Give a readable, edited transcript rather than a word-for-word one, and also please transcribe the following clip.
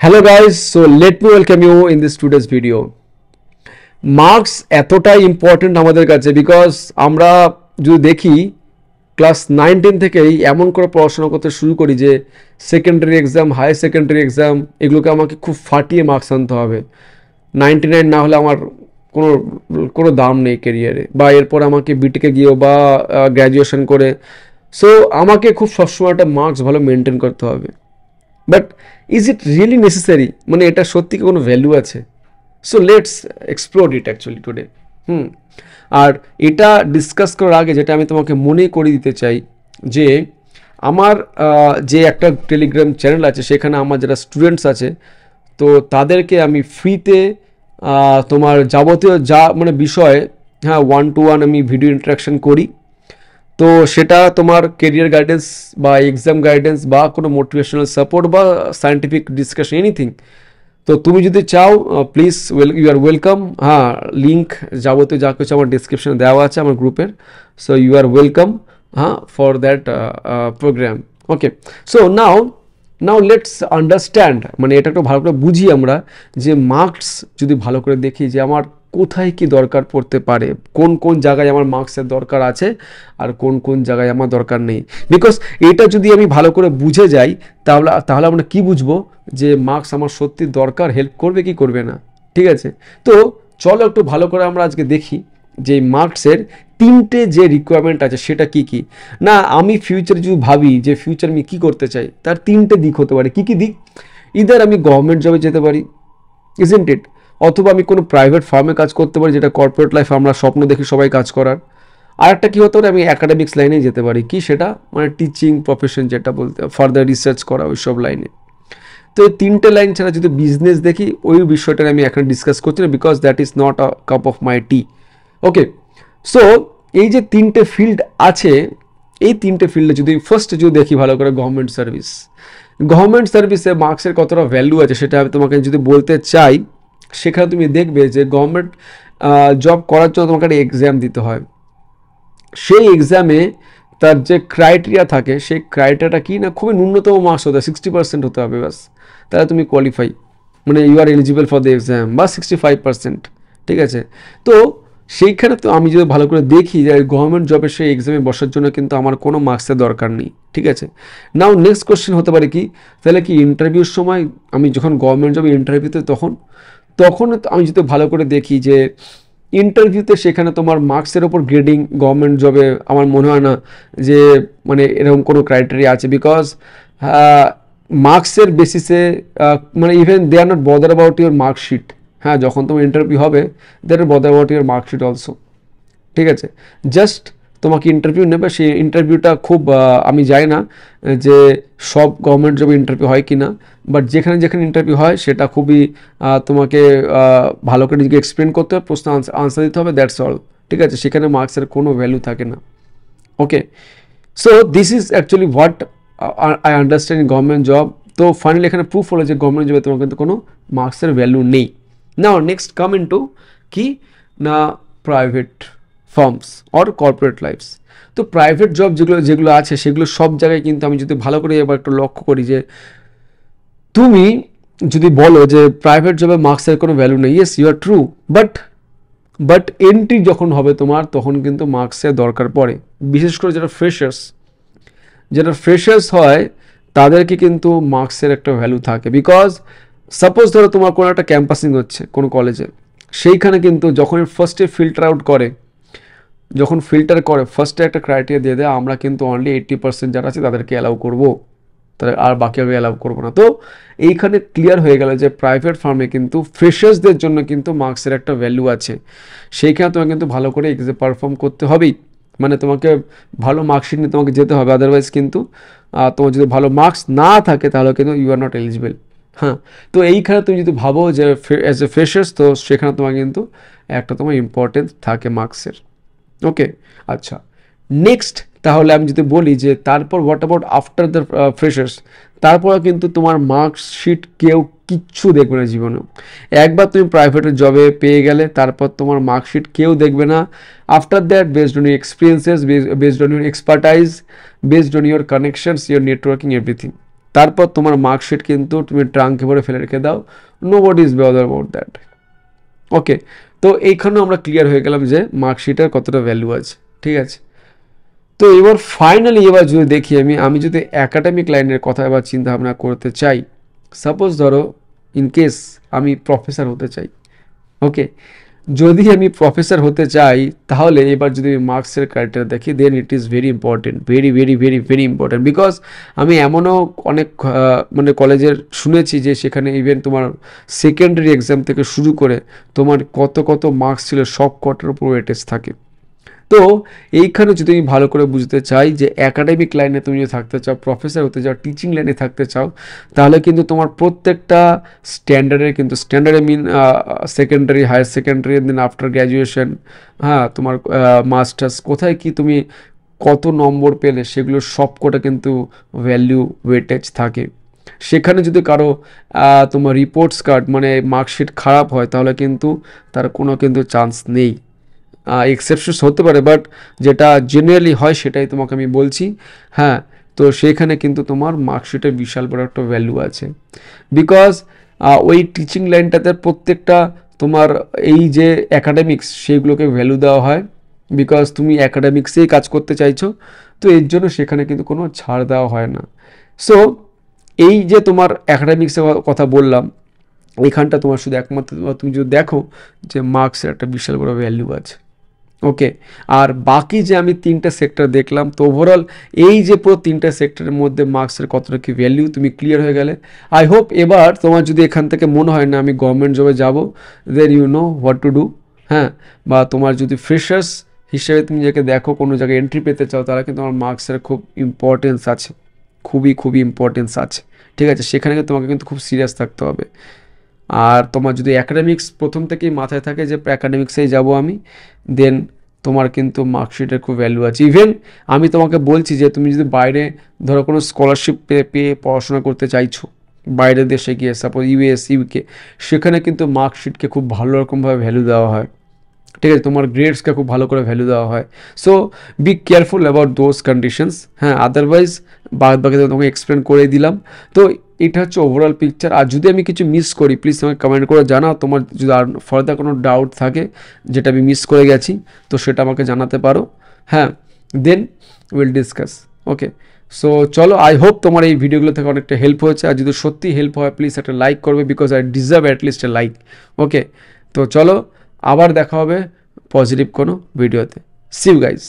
Hello guys, so let me welcome you in this today's video. Marks এতটাই important আমাদের কাছে because আমরা যদি দেখি ক্লাস 9-10 থেকেই এমন করে পড়াশোনা করতে শুরু করি যে secondary exam, higher secondary exam এগুলোকে আমাকে খুব ফাটিয়ে মার্কস আনতে হবে। 99 না হলে আমার কোনো কোনো দাম নেই ক্যারিয়ারে, বা এরপর আমাকে বিটেকে গিয়েও বা গ্র্যাজুয়েশন করে। সো আমাকে খুব সবসময় একটা মার্কস ভালো মেনটেন করতে হবে। But is it really necessary? মানে এটা সত্যি কোনো ভ্যালু আছে? So let's explore it actually today. আর এটা ডিসকাস করার আগে যেটা আমি তোমাকে মনে করিয়ে দিতে চাই যে আমার যে একটা টেলিগ্রাম চ্যানেল আছে, সেখানে আমার যারা স্টুডেন্টস আছে তো তাদেরকে আমি ফ্রিতে তোমার যাবতীয় যা মানে বিষয়, 1-to-1 আমি ভিডিও ইন্টারাকশন করি। তো সেটা তোমার কেরিয়ার গাইডেন্স বা এক্সাম গাইডেন্স বা কোনো মোটিভেশনাল সাপোর্ট বা সায়েন্টিফিক ডিসকাশন, এনিথিং। তো তুমি যদি চাও please you are welcome. Link যাবতীয় যা কিছু আমার ডিসক্রিপশনে দেওয়া আছে আমার গ্রুপের। So you are welcome for that programme. Okay, so now let's understand, মানে এটা একটু ভালো করে বুঝি আমরা যে মার্কস যদি ভালো করে দেখি যে আমার কোথায় কি দরকার পড়তে পারে, কোন কোন জায়গায় আমার মার্কসের দরকার আছে আর কোন কোন জায়গায় আমার দরকার নেই। বিকজ এটা যদি আমি ভালো করে বুঝে যাই তাহলে আমরা কি বুঝবো যে মার্কস আমার সত্যি দরকার, হেল্প করবে কি করবে না। ঠিক আছে, তো চলো একটু ভালো করে আমরা আজকে দেখি যে মার্কসের তিনটে যে রিকোয়ারমেন্ট আছে সেটা কি কি। না, আমি ফিউচারে যদি ভাবি যে ফিউচার আমি কী করতে চাই, তার তিনটে দিক হতে পারে। কী কী দিক? ইদার আমি গভর্নমেন্ট জবে যেতে পারি, ইজন্ট ইট, অথবা আমি কোনো প্রাইভেট ফার্মে কাজ করতে পারি, যেটা কর্পোরেট লাইফ আমরা স্বপ্ন দেখি সবাই কাজ করার। আর একটা কী হতে পারে, আমি অ্যাকাডেমিক্স লাইনে যেতে পারি, কি সেটা মানে টিচিং প্রফেশন, যেটা বলতে ফার্দার রিসার্চ করা ওই সব লাইনে। তো এই তিনটে লাইন ছাড়া যদি বিজনেস দেখি, ওই বিষয়টা আমি এখন ডিসকাস করছি না, because that is not a cup of my T. Okay, so এই যে তিনটে ফিল্ড আছে, এই তিনটে ফিল্ডে যদি ফার্স্টে যদি দেখি ভালো করে, গভর্নমেন্ট সার্ভিসে মার্কসের কতটা ভ্যালু আছে সেটা আমি তোমাকে যদি বলতে চাই। সেখানে তুমি দেখবে যে গভর্নমেন্ট জব করার জন্য তোমাকে একটা এক্সাম দিতে হয়। সেই এক্সামে তার যে ক্রাইটেরিয়া থাকে, সেই ক্রাইটেরিয়াটা কি না, খুবই ন্যূনতম মার্কস হতে হয়, 60% হতে হবে ব্যাস, তাহলে তুমি কোয়ালিফাই, মানে you are eligible for the exam, বা 65%। ঠিক আছে, তো সেইখানে তো আমি যদি ভালো করে দেখি যে গভর্নমেন্ট জবের সেই এক্সামে বসার জন্য কিন্তু আমার কোনো মার্কসের দরকার নেই। ঠিক আছে, নাও নেক্সট কোশ্চেন হতে পারে কি, তাহলে কি ইন্টারভিউর সময় আমি যখন গভর্নমেন্ট জবে ইন্টারভিউতে তখন আমি যদি ভালো করে দেখি যে ইন্টারভিউতে সেখানে তোমার মার্কসের ওপর গ্রেডিং গভর্নমেন্ট জবে আমার মনে হয় না যে মানে এরকম কোনো ক্রাইটেরিয়া আছে। বিকজ মার্কসের বেসিসে মানে even they are not bother about your marksheet. যখন তোমার ইন্টারভিউ হবে, they are bother about your marksheet also. ঠিক আছে, জাস্ট তোমাকে ইন্টারভিউ নেবে, সেই ইন্টারভিউটা খুব আমি জানি না যে সব গভর্নমেন্ট জবে ইন্টারভিউ হয় কি না, বাট যেখানে ইন্টারভিউ হয় সেটা খুবই তোমাকে ভালো করে নিজেকে এক্সপ্লেন করতে হবে, প্রশ্ন আনসার দিতে হবে, দ্যাটস অল। ঠিক আছে, সেখানে মার্কসের কোনো ভ্যালু থাকে না। Okay, so this is actually what I understand in government job. তো ফাইনালি এখানে প্রুফ হলো যে গভর্নমেন্ট জবে তোমার কিন্তু কোনো মার্কসের ভ্যালু নেই। নাও নেক্সট কাম ইনটু কি না, private firms or corporate lifes. তো প্রাইভেট জব যেগুলো আছে সেগুলো সব জায়গায় কিন্তু আমি যদি ভালো করে এবার একটু লক্ষ্য করি যে তুমি যদি বলো যে প্রাইভেট জবে মার্কসের কোনো ভ্যালু নেই, yes you are true, but entry যখন হবে তোমার তখন কিন্তু মার্কসের দরকার পড়ে। বিশেষ করে যারা ফ্রেশার্স হয় তাদেরকে কিন্তু মার্কসের একটা ভ্যালু থাকে। বিকজ সাপোজ ধরো তোমার কোনো একটা ক্যাম্পাসিং হচ্ছে কোনো কলেজে, সেইখানে কিন্তু যখন ফার্স্টে ফিল্টার করে ফার্স্টে একটা ক্রাইটেরিয়া দিয়ে দেয়, আমরা কিন্তু অনলি 80% যারা আছে তাদেরকে অ্যালাউ করবো, তাহলে আর বাকি আগে অ্যালাউ করবো না। তো এইখানে ক্লিয়ার হয়ে গেল যে প্রাইভেট ফার্মে কিন্তু ফ্রেশার্সদের জন্য কিন্তু মার্কসের একটা ভ্যালু আছে। সেইখানে তোমাকে কিন্তু ভালো করে এক্সাম পারফর্ম করতে হবেই, মানে তোমাকে ভালো মার্কশিট নিয়ে তোমাকে যেতে হবে, আদারওয়াইজ কিন্তু তোমার যদি ভালো মার্কস না থাকে তাহলে কিন্তু ইউ আর নট এলিজিবল। তো এইখানে তুমি যদি ভাবো যে অ্যাজ এ ফ্রেশার্স, তো সেখানে তোমার কিন্তু একটা তোমার ইম্পর্টেন্স থাকে মার্কসের। ওকে, আচ্ছা, নেক্সট তাহলে আমি যদি বলি যে তারপর what about after the freshers, তারপরে কিন্তু তোমার মার্কশিট কেউ কিচ্ছু দেখবে না জীবনে। একবার তুমি প্রাইভেটের জবে পেয়ে গেলে তারপর তোমার মার্কশিট কেউ দেখবে না। After that, based on your experiences, based on your expertise, based on your connections, your networking, everything. তারপর তোমার মার্কশিট কিন্তু তুমি ট্রাঙ্কে ভরে ফেলে রেখে দাও, nobody is bother about that. Okay, তো এইখানেও আমরা ক্লিয়ার হয়ে গেলাম যে মার্কশিটের কতটা ভ্যালু আছে, ঠিক আছে। তো এবার ফাইনালি এবার যদি দেখি আমি যদি অ্যাকাডেমিক লাইনের কথা এবার চিন্তা ভাবনা করতে চাই, সাপোজ ধরো ইন কেস আমি প্রফেসর হতে চাই, ওকে, যদি আমি প্রফেসর হতে চাই তাহলে এবার যদি আমি মার্কসের ক্রাইটেরিয়া দেখি, then it is very important, very very very very important. Because আমি এমনও অনেক মানে কলেজের শুনেছি যে সেখানে ইভেন তোমার সেকেন্ডারি এক্সাম থেকে শুরু করে তোমার কত কত মার্কস ছিল সব কটার উপর ওয়েটেজ থাকে। তো এইখানে যদি আমি ভালো করে বুঝতে চাই যে একাডেমিক লাইনে তুমি যদি থাকতে চাও, প্রফেসর হতে চাও, টিচিং লাইনে থাকতে চাও, তাহলে কিন্তু তোমার প্রত্যেকটা স্ট্যান্ডার্ডের কিন্তু স্ট্যান্ডার্ডে mean secondary, higher secondary, then after graduation, হ্যাঁ, তোমার মাস্টার্স, কোথায় কি তুমি কত নম্বর পেলে সেগুলো সবকটা কিন্তু ভ্যালু ওয়েটেজ থাকে। সেখানে যদি কারো তোমার রিপোর্টস কার্ড মানে মার্কশিট খারাপ হয় তাহলে কিন্তু তার কোনো কিন্তু চান্স নেই। এক্সেপশনস হতে পারে, বাট যেটা জেনারেলি হয় সেটাই তোমাকে আমি বলছি। হ্যাঁ, তো সেইখানে কিন্তু তোমার মার্কশিটের বিশাল বড় একটা ভ্যালু আছে। বিকজ ওই টিচিং লাইনটাতে প্রত্যেকটা তোমার এই যে অ্যাকাডেমিক্স সেইগুলোকে ভ্যালু দেওয়া হয়, বিকজ তুমি অ্যাকাডেমিক্সেই কাজ করতে চাইছো, তো এর জন্য সেখানে কিন্তু কোনো ছাড় দেওয়া হয় না। সো এই যে তোমার অ্যাকাডেমিক্সের কথা বললাম, এইখানটা তোমার শুধু একমাত্র তুমি যদি দেখো যে মার্কসের একটা বিশাল বড় ভ্যালু আছে। ওকে, আর বাকি যে আমি 3টা সেক্টর দেখলাম, তো ওভারঅল এই যে পুরো 3টা সেক্টরের মধ্যে মার্কসের কতটা কি ভ্যালু তুমি ক্লিয়ার হয়ে গেলে। আই হোপ এবার তোমার যদি এখান থেকে মনে হয় না আমি গভর্নমেন্ট জবে যাব, then you know what to do. হ্যাঁ, বা তোমার যদি ফ্রেশার্স হিসেবে তুমি যাকে দেখো কোনো জায়গায় এন্ট্রি পেতে চাও, তাহলে কিন্তু আমার মার্কসের খুব ইম্পর্টেন্স আছে, খুবই খুবই ইম্পর্টেন্স আছে, ঠিক আছে। সেখানে তোমাকে কিন্তু খুব সিরিয়াস থাকতে হবে। আর তোমার যদি অ্যাকাডেমিক্স প্রথম থেকেই মাথায় থাকে যে অ্যাকাডেমিক্সেই যাব আমি, দেন তোমার কিন্তু মার্কশিটের খুব ভ্যালু আছে। ইভেন আমি তোমাকে বলছি যে তুমি যদি বাইরে ধরো কোনো স্কলারশিপ পেয়ে পড়াশোনা করতে চাইছো, বাইরের দেশে গিয়ে সাপোজ ইউএস, ইউকে, সেখানে কিন্তু মার্কশিটকে খুব ভালো রকমভাবে ভ্যালু দেওয়া হয়, ঠিক আছে। তোমার গ্রেডসকে খুব ভালো করে ভ্যালু দেওয়া হয়। So be careful about those conditions. হ্যাঁ, আদারওয়াইজ বাদ বাকি তোমাকে এক্সপ্লেন করে দিলাম। তো এটা হচ্ছে ওভারঅল পিকচার। আর যদি আমি কিছু মিস করি প্লিজ আমাকে কমেন্ট করে জানাও। তোমার যদি আর ফার্দার কোনো ডাউট থাকে যেটা আমি মিস করে গেছি, তো সেটা আমাকে জানাতে পারো। হ্যাঁ, then will discuss. Okay, so চলো, আই হোপ তোমার এই ভিডিওগুলো থেকে অনেকটা হেল্প হয়েছে। আর যদি সত্যি হেল্প হয় প্লিজ একটা লাইক করবে, because I deserve at least a like. Okay, তো চলো, আবার দেখা হবে পজিটিভ কোনো ভিডিওতে। See you guys.